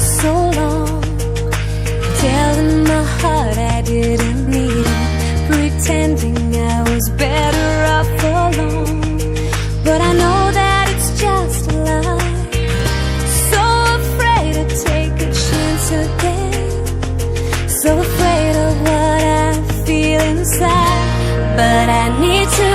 so long, telling my heart I didn't need him, pretending I was better off alone. But I know that it's just a lie. So afraid to take a chance again, so afraid of what I feel inside. But I need to